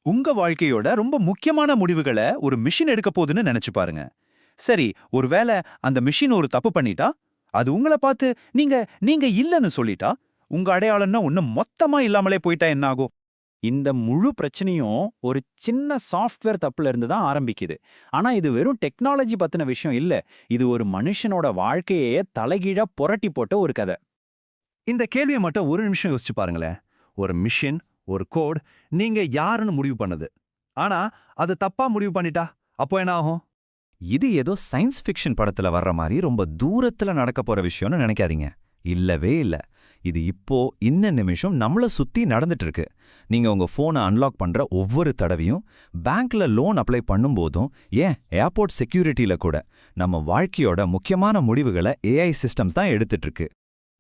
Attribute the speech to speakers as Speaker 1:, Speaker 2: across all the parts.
Speaker 1: உங்க வாழ்க்கையோட ரொம்ப முக்கியமான முடிவுகளை ஒரு மிஷின் எடுக்க போகுதுன்னு நினைச்சு பாருங்க. சரி, ஒருவேளை அந்த மிஷின் ஒரு தப்பு பண்ணிட்டா, அது உங்கள பார்த்து நீங்க நீங்க இல்லன்னு சொல்லிட்டா, உங்க அடையாளம்னா ஒண்ணு மொத்தமா இல்லாமலே போயிட்டா என்ன ஆகும்?
Speaker 2: இந்த முழு பிரச்சனையும் ஒரு சின்ன சாஃப்ட்வேர் தப்புல இருந்து தான் ஆரம்பிக்குது. ஆனா இது வெறும் டெக்னாலஜி பத்தின விஷயம் இல்ல. இது ஒரு மனுஷனோட வாழ்க்கையே தலைகீழா புரட்டி போட்ட ஒரு கதை.
Speaker 1: இந்த கேள்வியை மட்டும் ஒரு நிமிஷம் யோசிச்சு பாருங்களேன். ஒரு மிஷின், ஒரு கோட், நீங்க யாருன்னு முடிவு பண்ணுது. ஆனா அது தப்பா முடிவு பண்ணிட்டா, அப்போ என்ன ஆகும்? இது ஏதோ சயின்ஸ் ஃபிக்ஷன் படத்துல வர்ற மாதிரி ரொம்ப தூரத்துல நடக்க போற விஷயம்னு நினைக்காதீங்க. இல்லவே இல்ல. இது இப்போ இந்த நிமிஷம் நம்மள சுத்தி நடந்துட்டு இருக்கு. நீங்க உங்க போனை அன்லாக் பண்ற ஒவ்வொரு தடவையும், பேங்க்ல லோன் அப்ளை பண்ணும்போதும், ஏன் ஏர்போர்ட் செக்யூரிட்டில கூட நம்ம வாழ்க்கையோட முக்கியமான முடிவுகளை ஏஐ சிஸ்டம்ஸ் தான் எடுத்துட்டு இருக்கு.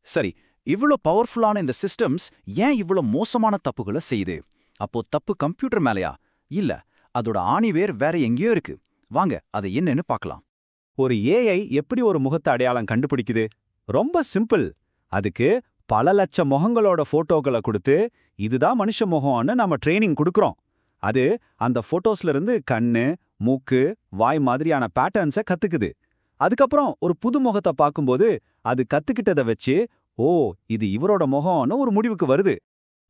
Speaker 3: சரி, இவ்ளோ பவர்ஃபுல்லான இந்த சிஸ்டம்ஸ் ஏன் இவ்ளோ மோசமான தப்புகளை செய்யுது? அப்போ தப்பு கம்ப்யூட்டர் மேலயா? இல்ல, அதோட ஆணிவேர் வேற எங்கேயோ இருக்கு. வாங்க, அது என்னன்னு பார்க்கலாம்.
Speaker 1: ஒரு ஏஐ எப்படி ஒரு முகத்தை அடையாளம் கண்டுபிடிக்குது? ரொம்ப சிம்பிள். அதுக்கு பல லட்சம் முகங்களோட போட்டோக்களை கொடுத்து, இதுதான் மனுஷ முகம்னு நாம ட்ரைனிங் கொடுக்கறோம். அது அந்த போட்டோஸ்ல இருந்து கண்ணு, மூக்கு, வாய் மாதிரியான பேட்டர்ன்ஸை கத்துக்குது. அதுக்கப்புறம் ஒரு புது முகத்தை பார்க்கும்போது அது கத்துக்கிட்டதை வச்சு, ஓ, இது இவரோட முகம்னு ஒரு முடிவுக்கு வருது.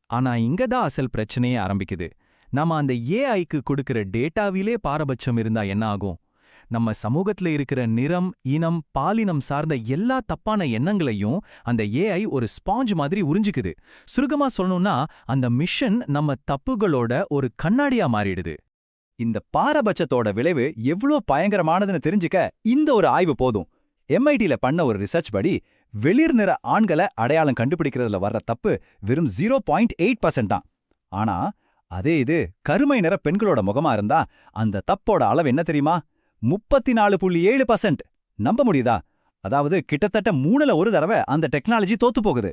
Speaker 4: ஆனா இங்க தான் அசல் பிரச்சனையே ஆரம்பிக்குது. நம்ம அந்த ஏஐக்கு கொடுக்கிற டேட்டாவிலே பாரபட்சம் இருந்தா என்ன ஆகும்? நம்ம சமூகத்துல இருக்கிற நிறம், இனம், பாலினம் சார்ந்த எல்லா தப்பான எண்ணங்களையும் அந்த ஏஐ ஒரு ஸ்பாஞ்ச் மாதிரி உறிஞ்சிக்குது. சுருக்கமா சொல்லணும்னா, அந்த மிஷன் நம்ம தப்புகளோட ஒரு கண்ணாடியா மாறிடுது.
Speaker 1: இந்த பாரபட்சத்தோட விளைவு எவ்ளோ பயங்கரமானதுன்னு தெரிஞ்சுக்க இந்த ஒரு ஆய்வு போதும். எம்ஐடில பண்ண ஒரு ரிசர்ச் படி, வெளிர் நிற ஆண்களை அடையாளம் கண்டுபிடிக்கிறதுல வர்ற தப்பு வெறும் 0.8% தான். ஆனா அதே இது கருமை நிற பெண்களோட முகமா இருந்தா அந்த தப்போட அளவு என்ன தெரியுமா? 34.7%. நம்ப முடியுதா? அதாவது கிட்டத்தட்ட 3ல ஒரு தடவை அந்த டெக்னாலஜி தோத்து போகுது.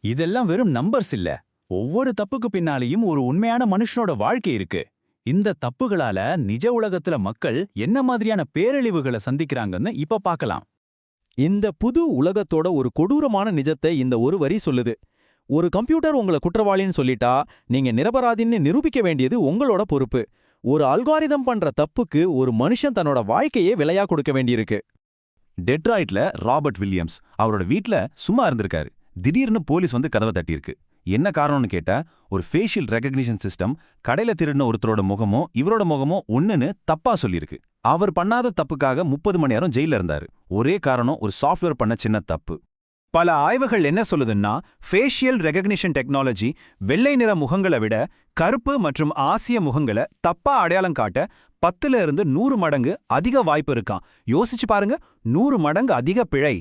Speaker 2: இதெல்லாம் வெறும் நம்பர்ஸ் இல்ல. ஒவ்வொரு தப்புக்கு பின்னாலேயும் ஒரு உண்மையான மனுஷனோட வாழ்க்கை இருக்கு. இந்த தப்புகளால நிஜ உலகத்துல மக்கள் என்ன மாதிரியான பேரழிவுகளை சந்திக்கிறாங்கன்னு இப்ப பார்க்கலாம்.
Speaker 4: இந்த புது உலகத்தோட ஒரு கொடூரமான நிஜத்தை இந்த ஒரு வரி சொல்லுது. ஒரு கம்ப்யூட்டர் உங்களை குற்றவாளின்னு சொல்லிட்டா, நீங்க நிரபராதின்னு நிரூபிக்க வேண்டியது உங்களோட பொறுப்பு. ஒரு அல்காரிதம் பண்ற தப்புக்கு ஒரு மனுஷன் தன்னோட வாழ்க்கையே விலையா கொடுக்க வேண்டியிருக்கு.
Speaker 1: டெட்ராய்ட்ல ராபர்ட் வில்லியம்ஸ் அவரோட வீட்ல சும்மா இருந்திருக்காரு. திடீர்னு போலீஸ் வந்து கதவை தட்டியிருக்கு. என்ன காரணம்னு கேட்டா, ஒரு ஃபேஷியல் ரெகக்னிஷன் சிஸ்டம் கடையில திருடின ஒருத்தரோட முகமோ இவரோட முகமோ ஒண்ணுன்னு தப்பா சொல்லியிருக்கு. அவர் பண்ணாத தப்புக்காக 30 மணி நேரம் ஜெயில இருந்தாரு. ஒரே காரணம், ஒரு சாஃப்ட்வேர் பண்ண சின்ன தப்பு. பல ஆய்வுகள் என்ன சொல்லுதுன்னா, ஃபேஷியல் ரெகக்னிஷன் டெக்னாலஜி வெள்ளை நிற முகங்களை விட கருப்பு மற்றும் ஆசிய முகங்களை தப்பா அடையாளம் காட்ட 10ல இருந்து 100 மடங்கு அதிக வாய்ப்பு இருக்காம். யோசிச்சு பாருங்க, 100 மடங்கு அதிக பிழை.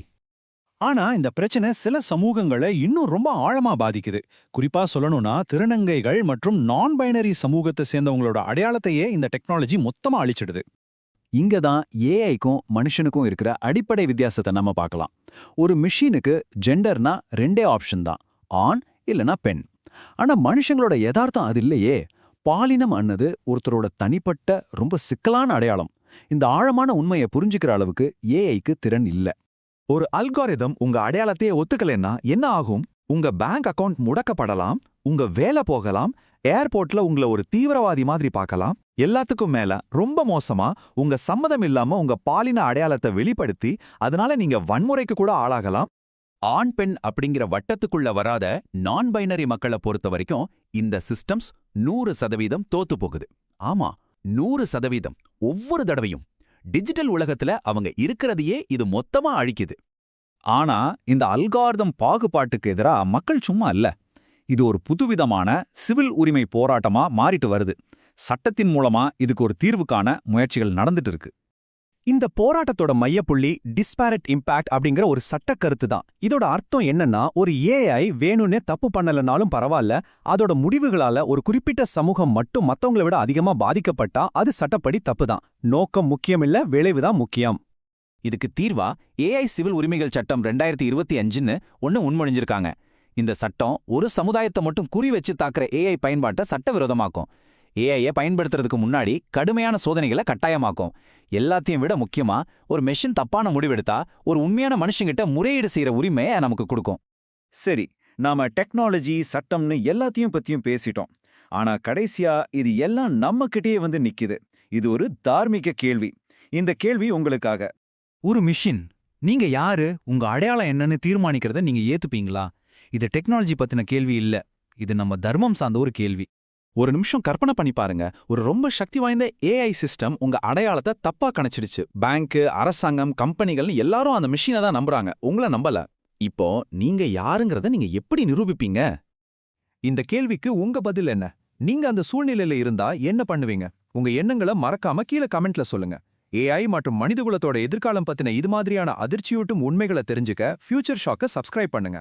Speaker 3: ஆனா இந்த பிரச்சனை சில சமூகங்களை இன்னும் ரொம்ப ஆழமா பாதிக்குது. குறிப்பா சொல்லணும்னா, திருநங்கைகள் மற்றும் நான் பைனரி சமூகத்தை சேர்ந்தவங்களோட அடையாளத்தையே இந்த டெக்னாலஜி மொத்தமா அழிச்சிடுது.
Speaker 1: இங்க தான் ஏஐக்கும் மனுஷனுக்கும் இருக்கிற அடிப்படை வித்தியாசத்தை நம்ம பார்க்கலாம். ஒரு மிஷினுக்கு ஜெண்டர்னா 2 ஆப்ஷன் தான், ஆண் இல்லனா பெண். ஆனா மனுஷங்களோட யதார்த்தம் அது இல்லையே. பாலினம் அன்னது ஒருத்தரோட தனிப்பட்ட ரொம்ப சிக்கலான அடையாளம். இந்த ஆழமான உண்மையை புரிஞ்சுக்கிற அளவுக்கு ஏஐக்கு திறன் இல்ல. ஒரு அல்காரிதம் உங்க அடையாளத்தையே ஒத்துக்கலைன்னா என்ன ஆகும்? உங்க பேங்க் அக்கவுண்ட் முடக்கப்படலாம், உங்க வேலை போகலாம், ஏர்போர்ட்ல உங்களை ஒரு தீவிரவாதி மாதிரி பார்க்கலாம். எல்லாத்துக்கும் மேல ரொம்ப மோசமா, உங்க சம்மதம் இல்லாம உங்க பாலின அடையாளத்தை வெளிப்படுத்தி அதனால நீங்க வன்முறைக்கு கூட ஆளாகலாம். ஆண் பெண் அப்படிங்கிற வட்டத்துக்குள்ள வராத நான் பைனரி மக்களை பொறுத்த வரைக்கும் இந்த சிஸ்டம்ஸ் 100% தோத்து போகுது. ஆமா, 100%. ஒவ்வொரு தடவையும் டிஜிட்டல் உலகத்துல அவங்க இருக்கிறதையே இது மொத்தமா அழிக்குது. ஆனா இந்த அல்காரிதம் பாகுபாட்டுக்கு எதிரா மக்கள் சும்மா இல்ல. இது ஒரு புதுவிதமான சிவில் உரிமை போராட்டமா மாறிட்டு வருது. சட்டத்தின் மூலமா இதுக்கு ஒரு தீர்வு காண முயற்சிகள் நடந்துட்டு இருக்கு.
Speaker 4: இந்த போராட்டத்தோட மையப்புள்ளி டிஸ்பாரட் இம்பாக்ட் அப்படிங்கிற ஒரு சட்ட கருத்து தான். இதோட அர்த்தம் என்னன்னா, ஒரு ஏஐ வேணும்னே தப்பு பண்ணலனாலும் பரவாயில்ல, அதோட முடிவுகளால ஒரு குறிப்பிட்ட சமூகம் மட்டும் மத்தவங்களை விட அதிகமா பாதிக்கப்பட்டா அது சட்டப்படி தப்பு தான். நோக்கம் முக்கியம் இல்ல, விளைவுதான் முக்கியம்.
Speaker 2: இதுக்கு தீர்வா ஏஐ சிவில் உரிமைகள் சட்டம் 2025ன்னு ஒன்னு முன்மொழிஞ்சிருக்காங்க. இந்த சட்டம் ஒரு சமுதாயத்தை மட்டும் குறி வச்சு தாக்குற ஏஐ பயன்பாட்டை சட்டவிரோதமாக்கும். ஏஐயை பயன்படுத்துறதுக்கு முன்னாடி கடுமையான சோதனைகளை கட்டாயமாக்கும். எல்லாத்தையும் விட முக்கியமா, ஒரு மெஷின் தப்பான முடிவெடுத்தா ஒரு உண்மையான மனுஷங்கிட்ட முறையீடு செய்யற உரிமையை நமக்கு கொடுக்கும்.
Speaker 1: சரி, நாம டெக்னாலஜி, சட்டம்னு எல்லாத்தையும் பத்தியும் பேசிட்டோம்.
Speaker 3: ஆனா கடைசியா இது எல்லாம் நம்ம கிட்டயே வந்து நிக்குது. இது ஒரு தார்மீக கேள்வி. இந்த கேள்வி உங்களுக்காக.
Speaker 5: ஒரு மிஷின் நீங்க யாரு, உங்க அடையாளம் என்னன்னு தீர்மானிக்கிறத நீங்க ஏத்துப்பீங்களா? இது டெக்னாலஜி பத்தின கேள்வி இல்ல, இது நம்ம தர்மம் சார்ந்த ஒரு கேள்வி.
Speaker 1: ஒரு நிமிஷம் கற்பனை பண்ணி பாருங்க, ஒரு ரொம்ப சக்தி வாய்ந்த ஏஐ சிஸ்டம் உங்க அடையாளத்தை தப்பா கணிச்சிடுச்சு. பேங்க், அரசாங்கம், கம்பெனிகள்னு எல்லாரும் அந்த மிஷினை தான் நம்புறாங்க, உங்களை நம்பல. இப்போ நீங்க யாருங்கிறத நீங்க எப்படி நிரூபிப்பீங்க?
Speaker 4: இந்த கேள்விக்கு உங்க பதில் என்ன? நீங்க அந்த சூழ்நிலையில இருந்தா என்ன பண்ணுவீங்க? உங்க எண்ணங்களை மறக்காம கீழே கமெண்ட்ல சொல்லுங்க. ஏஐ மற்றும் மனிதகுலத்தோட எதிர்காலம் பத்தின இது மாதிரியான அதிர்ச்சியூட்டும் உண்மைகளை தெரிஞ்சுக்க ஃபியூச்சர் ஷாக்கை சப்ஸ்கிரைப் பண்ணுங்க.